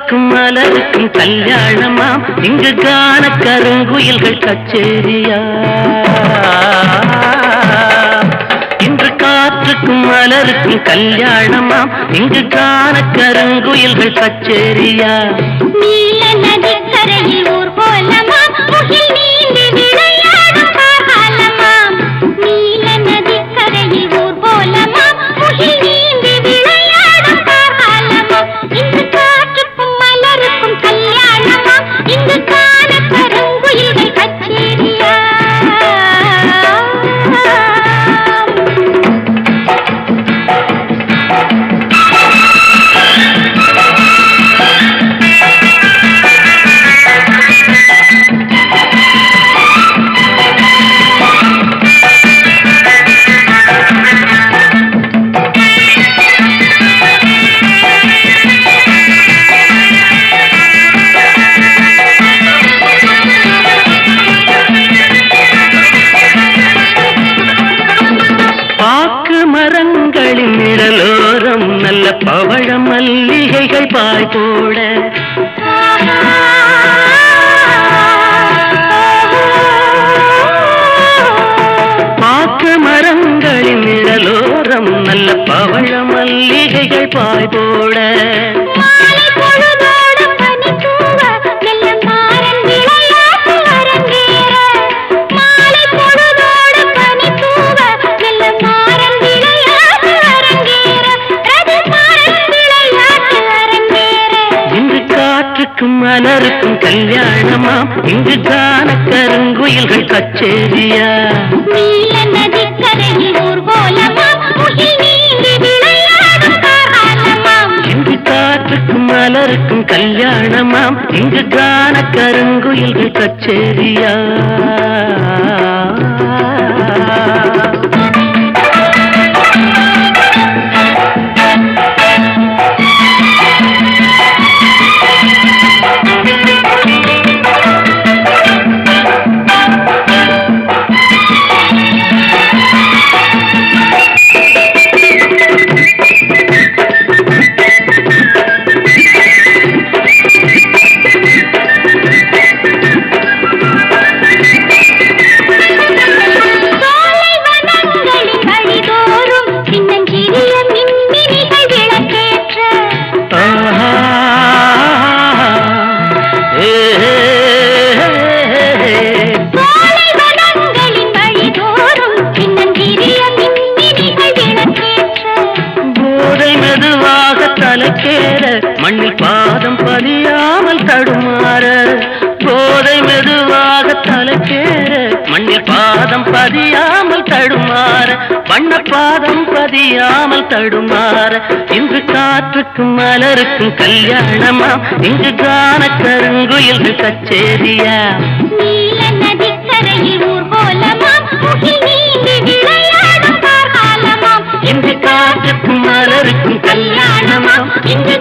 காற்றுக்கும் மலருக்கும் கல்யாணமாம் இங்கு காண கருங்குயில்கள் கச்சேரியா இன்று காற்றுக்கும் மலருக்கும் கல்யாணமாம் இங்கு காண கருங்குயில்கள் கச்சேரியா நீல நதிக்கரையில் ஊர்வலமாம் முகில் நீந்தி விளையாடும் காலமாம் நீல நதிக்கரையில் ஊர்வலமாம் முகில் நீந்தி விளையாடும் காலமாம் இன்று காற்றுக்கும் மலருக்கும் கல்யாணமாம் இங்கு காண கருங்குயில்கள் கச்சேரியா மரங்களின் நிழலோரம் நல்ல பவழ மல்லிகைகள் பாய் போட பாக்கு மரங்களின் நிழலோரம் நல்ல பவழ மல்லிகைகள் பாய் போட மலருக்கும் கல்யாணமாம் இங்கு காண கருங்குயில்கள் கச்சேரியா நீல நதிக்கரையில் ஊர்வலமாம் முகில் நீந்தி விளையாடும் காலமாம் இங்கு காற்றுக்கும் மலருக்கும் கல்யாணமாம் இங்கு காண கருங்குயில்கள் கச்சேரியா மண்ணில் பாதம் பதியாமல் தடுமாற போதை மெதுவாக தலைக்கேற மண்ணில் பாதம் பதியாமல் தடுமாற வண்ண பாதம் பதியாமல் தடுமாற இன்று காற்றுக்கும் மலருக்கும் கல்யாணமாம் இங்கு காண கருங்குயில்கள் கச்சேரியா நீல நதிக்கரையில் ஊர்வலமாம் முகில் நீந்தி விளையாடும் காலமாம் இன்று காற்றுக்கும் மலருக்கும் கல்யாணமாம் இங்கு